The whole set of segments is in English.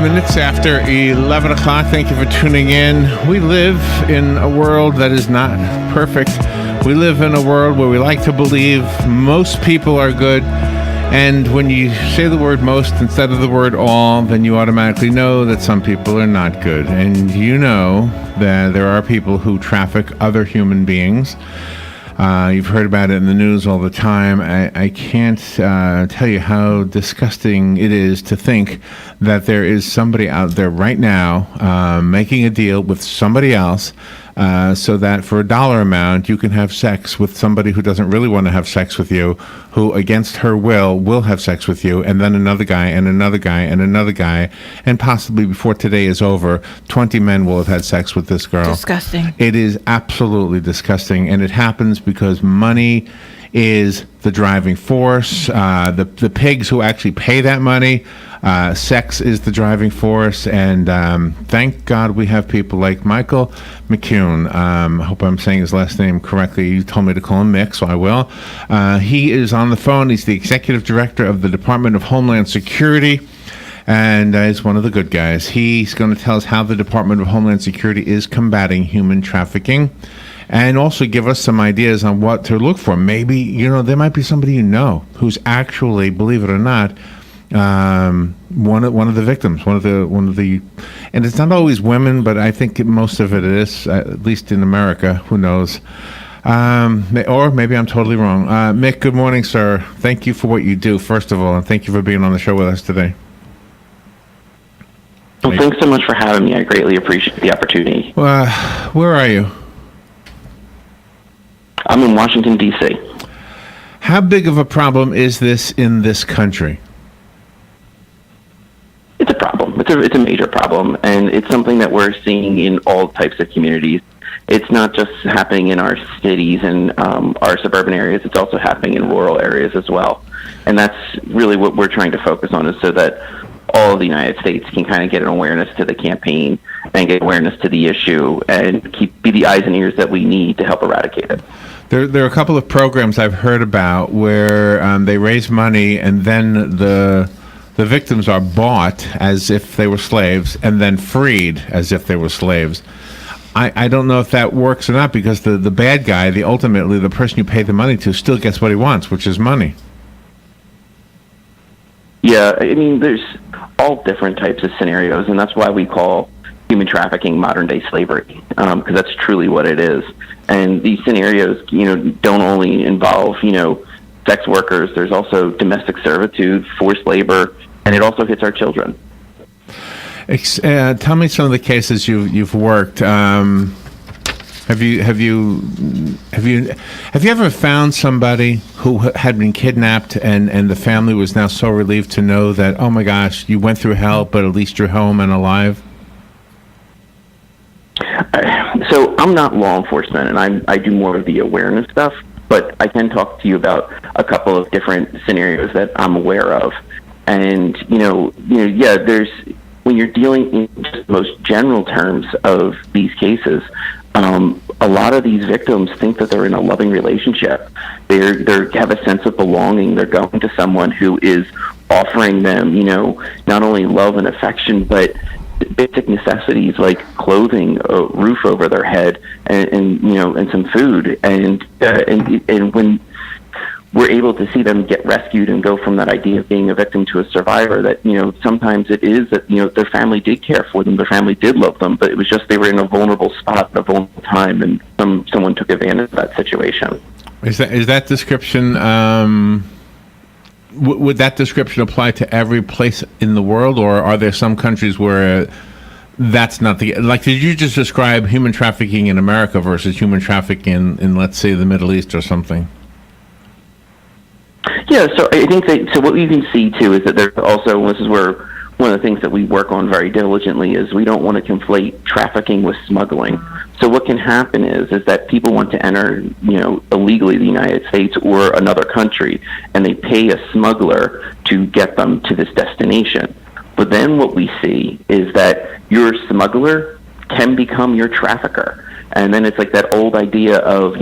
minutes after 11 o'clock. Thank you for tuning in. We live in a world that is not perfect. We live in a world where we like to believe most people are good. And when you say the word most instead of the word all, then you automatically know that some people are not good. And you know that there are people who traffic other human beings. You've heard about it in the news all the time. I can't tell you how disgusting it is to think that there is somebody out there right now making a deal with somebody else so that for a dollar amount you can have sex with somebody who doesn't really want to have sex with you, who against her will have sex with you, and then another guy and another guy and another guy, and possibly before today is over, 20 men will have had sex with this girl. Disgusting. It is absolutely disgusting, and it happens because money is the driving force. The pigs who actually pay that money, sex is the driving force, and thank God we have people like Michael McKeown. I hope I'm saying his last name correctly. You told me to call him Mick, so I will. He is on the phone. He's the executive director of the Department of Homeland Security, and he's one of the good guys. He's going to tell us how the Department of Homeland Security is combating human trafficking, and also give us some ideas on what to look for. Maybe, there might be somebody who's actually, believe it or not, one of the victims, one of the, and it's not always women, but I think most of it is, at least in America. Who knows? Or maybe I'm totally wrong. Mick, good morning, sir. Thank you for what you do, first of all, and thank you for being on the show with us today. Well, thanks so much for having me. I greatly appreciate the opportunity. Where are you? I'm in Washington, D.C. How big of a problem is this in this country? It's a problem. It's a major problem, and it's something that we're seeing in all types of communities. It's not just happening in our cities and our suburban areas. It's also happening in rural areas as well. And that's really what we're trying to focus on, is so that all of the United States can kind of get an awareness to the campaign and get awareness to the issue and be the eyes and ears that we need to help eradicate it. There are a couple of programs I've heard about where they raise money and then the victims are bought as if they were slaves and then freed as if they were slaves. I don't know if that works or not, because the bad guy, ultimately the person you pay the money to, still gets what he wants, which is money. Yeah, I mean, there's all different types of scenarios, and that's why we call human trafficking modern-day slavery, because that's truly what it is. And these scenarios, don't only involve, sex workers. There's also domestic servitude, forced labor, and it also hits our children. Tell me some of the cases you've worked. Have you ever found somebody who had been kidnapped and the family was now so relieved to know that, oh my gosh, you went through hell, but at least you're home and alive? So I'm not law enforcement, and I do more of the awareness stuff, but I can talk to you about a couple of different scenarios that I'm aware of. And, there's, when you're dealing in just the most general terms of these cases, a lot of these victims think that they're in a loving relationship. They have a sense of belonging. They're going to someone who is offering them, not only love and affection, but basic necessities like clothing, a roof over their head, and some food. And when we're able to see them get rescued and go from that idea of being a victim to a survivor, that, sometimes it is that, their family did care for them, their family did love them, but it was just they were in a vulnerable spot at a vulnerable time, and someone took advantage of that situation. Is that description, would that description apply to every place in the world, or are there some countries where that's not the, like, did you just describe human trafficking in America versus human trafficking in let's say, the Middle East or something? Yeah, so I think so what you can see, too, is that there's also, this is where one of the things that we work on very diligently, is we don't want to conflate trafficking with smuggling. So what can happen is that people want to enter, illegally the United States or another country, and they pay a smuggler to get them to this destination. But then what we see is that your smuggler can become your trafficker. And then it's like that old idea of,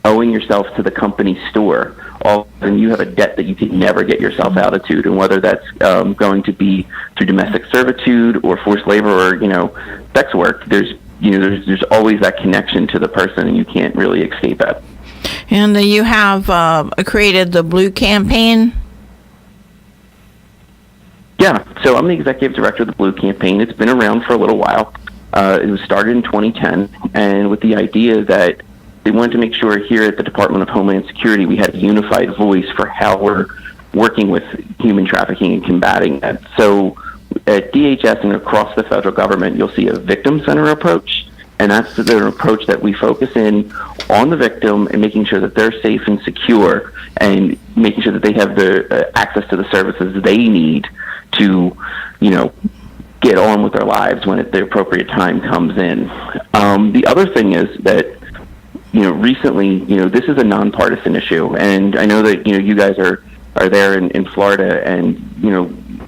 owing yourself to the company store. all of a sudden you have a debt that you can never get yourself out of, and whether that's going to be through domestic servitude or forced labor or sex work, there's always that connection to the person, and you can't really escape it. And you have created the Blue Campaign. Yeah, so I'm the executive director of the Blue Campaign. It's been around for a little while. It was started in 2010, and with the idea that they wanted to make sure here at the Department of Homeland Security we had a unified voice for how we're working with human trafficking and combating that. So at DHS and across the federal government, you'll see a victim-centered approach, and that's the approach that we focus in on the victim and making sure that they're safe and secure and making sure that they have the access to the services they need to, get on with their lives when the appropriate time comes in. The other thing is that, recently, this is a nonpartisan issue, and I know that, you guys are there in Florida, and,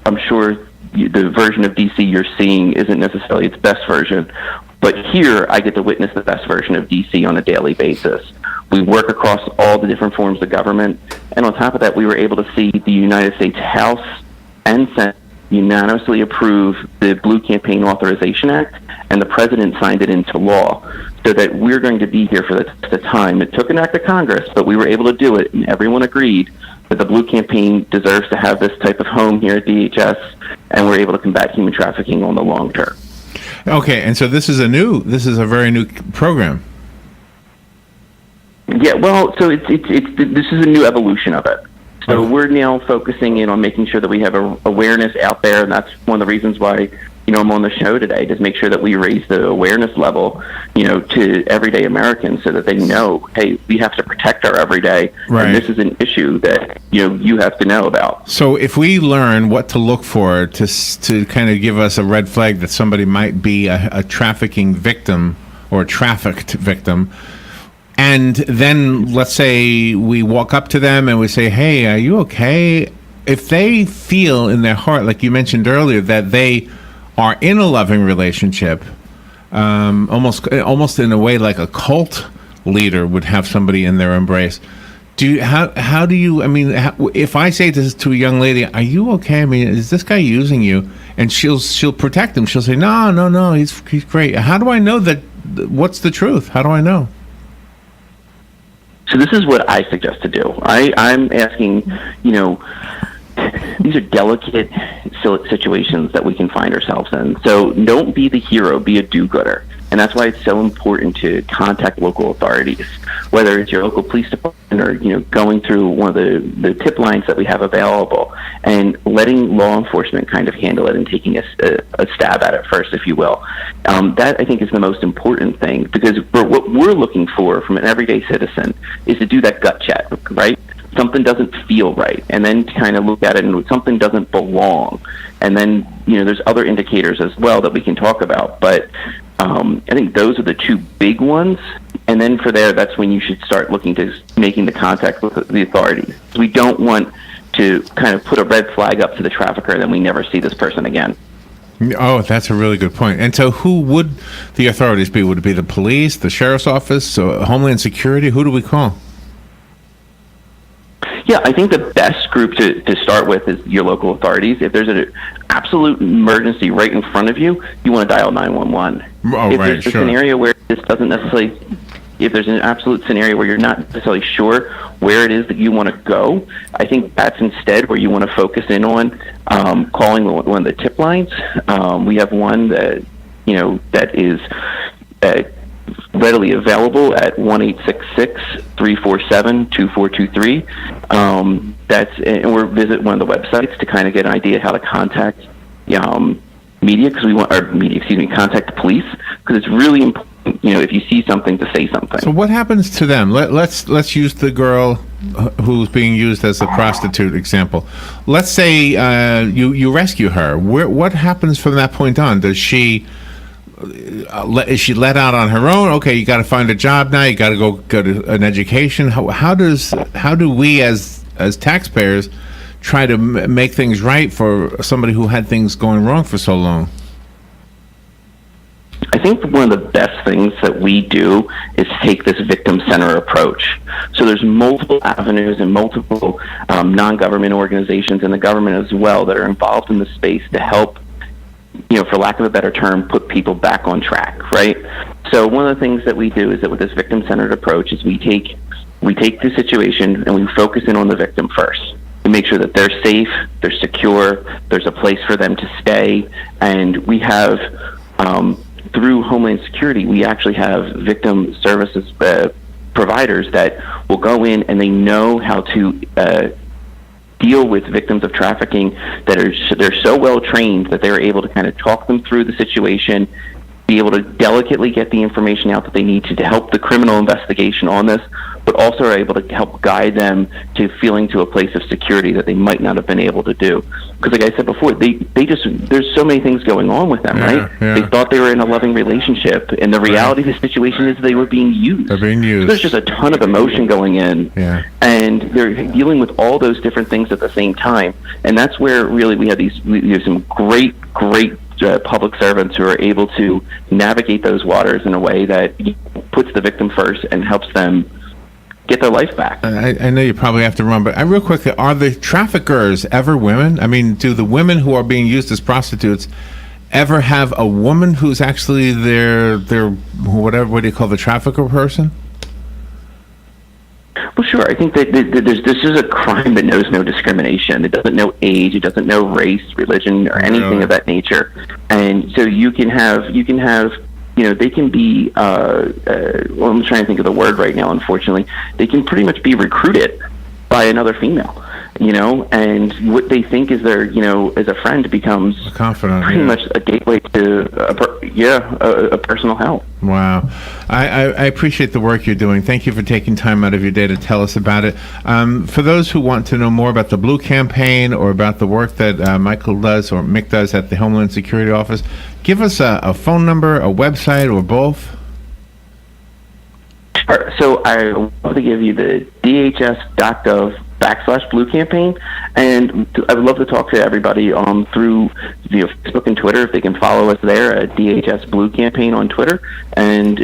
I'm sure the version of DC you're seeing isn't necessarily its best version, but here I get to witness the best version of DC on a daily basis. We work across all the different forms of government, and on top of that, we were able to see the United States House and Senate unanimously approve the Blue Campaign Authorization Act, and the president signed it into law, so that we're going to be here for the time. It took an act of Congress, but we were able to do it, and everyone agreed that the Blue Campaign deserves to have this type of home here at DHS, and we're able to combat human trafficking on the long term. Okay, and so this is a very new program. Yeah, well, so this is a new evolution of it. So we're now focusing in on making sure that we have awareness out there, and that's one of the reasons why, I'm on the show today, to make sure that we raise the awareness level, to everyday Americans so that they know, hey, we have to protect our everyday, right. And this is an issue that, you have to know about. So if we learn what to look for to kind of give us a red flag that somebody might be a trafficking victim or a trafficked victim, and then let's say we walk up to them and we say, hey, are you okay? If they feel in their heart, like you mentioned earlier, that they are in a loving relationship, almost in a way like a cult leader would have somebody in their embrace. How do you, if I say this to a young lady, are you okay? Is this guy using you? And she'll protect him. She'll say, no, he's great. How do I know that? What's the truth? How do I know? So this is what I suggest to do. I'm asking, these are delicate situations that we can find ourselves in. So don't be the hero, be a do-gooder. And that's why it's so important to contact local authorities, whether it's your local police department or, going through one of the tip lines that we have available and letting law enforcement kind of handle it and taking a stab at it first, if you will. That, I think, is the most important thing, because what we're looking for from an everyday citizen is to do that gut check, right? Something doesn't feel right, and then kind of look at it and something doesn't belong. And then, there's other indicators as well that we can talk about, but I think those are the two big ones. And then for there, that's when you should start looking to making the contact with the authorities. We don't want to kind of put a red flag up to the trafficker and then we never see this person again. Oh, that's a really good point. And so who would the authorities be? Would it be the police, the sheriff's office, Homeland Security? Who do we call? Yeah, I think the best group to start with is your local authorities. If there's an absolute emergency right in front of you, you want to dial 911. If there's a scenario where this doesn't necessarily, if there's an absolute scenario where you're not necessarily sure where it is that you want to go, I think that's instead where you want to focus in on calling one of the tip lines. We have one that, that is readily available at 1-866-347-2423. And or visit one of the websites to kind of get an idea how to contact media, because contact the police, because it's really important, if you see something, to say something. So what happens to them? Let's use the girl who's being used as a prostitute example. Let's say you rescue her. What happens from that point on? Does she is she let out on her own? Okay, you got to find a job now. You got to go to an education. How do we as taxpayers try to make things right for somebody who had things going wrong for so long? I think one of the best things that we do is take this victim-centered approach. So there's multiple avenues and multiple non-government organizations and the government as well that are involved in the space to help, for lack of a better term, put people back on track, right? So one of the things that we do is that with this victim-centered approach is we take the situation and we focus in on the victim first. We make sure that they're safe, they're secure, there's a place for them to stay, and we have, through Homeland Security, we actually have victim services providers that will go in and they know how to deal with victims of trafficking they're so well trained that they're able to kind of talk them through the situation, be able to delicately get the information out that they need to help the criminal investigation on this, but also are able to help guide them to feeling to a place of security that they might not have been able to do. Because like I said before, there's so many things going on with them, right? Yeah. They thought they were in a loving relationship, and the reality of the situation is they were being used. They're being used. So there's just a ton of emotion going in, and they're dealing with all those different things at the same time. And that's where really we have some great public servants who are able to navigate those waters in a way that puts the victim first and helps them get their life back. I know you probably have to run, but real quick, are the traffickers ever women? I mean, do the women who are being used as prostitutes ever have a woman who's actually their what do you call the trafficker person? Well, sure. I think that this is a crime that knows no discrimination. It doesn't know age. It doesn't know race, religion, or anything of that nature. And so you can have, they can be, I'm trying to think of the word right now, unfortunately. They can pretty much be recruited by another female, and what they think is their, as a friend becomes a confidant, pretty much a gateway to a personal help. Wow. I appreciate the work you're doing. Thank you for taking time out of your day to tell us about it. For those who want to know more about the Blue Campaign or about the work that Michael does or Mick does at the Homeland Security Office, give us a phone number, a website, or both. Sure. So I want to give you the dhs.gov/Blue Campaign, and I would love to talk to everybody through Facebook and Twitter. If they can follow us there at DHS Blue Campaign on Twitter and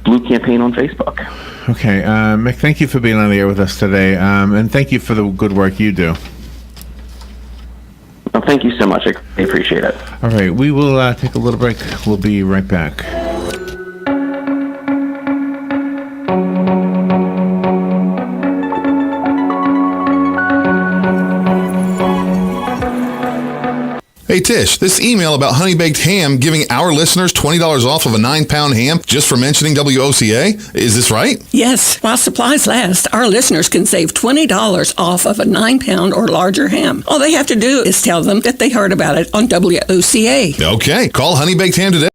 Blue Campaign on Facebook. Okay, Mick, thank you for being on the air with us today, and thank you for the good work you do. Well, thank you so much. I appreciate it. All right, we will take a little break. We'll be right back. Hey Tish, this email about Honey Baked Ham giving our listeners $20 off of a 9-pound ham just for mentioning WOCA, is this right? Yes, while supplies last, our listeners can save $20 off of a 9-pound or larger ham. All they have to do is tell them that they heard about it on WOCA. Okay, call Honey Baked Ham today.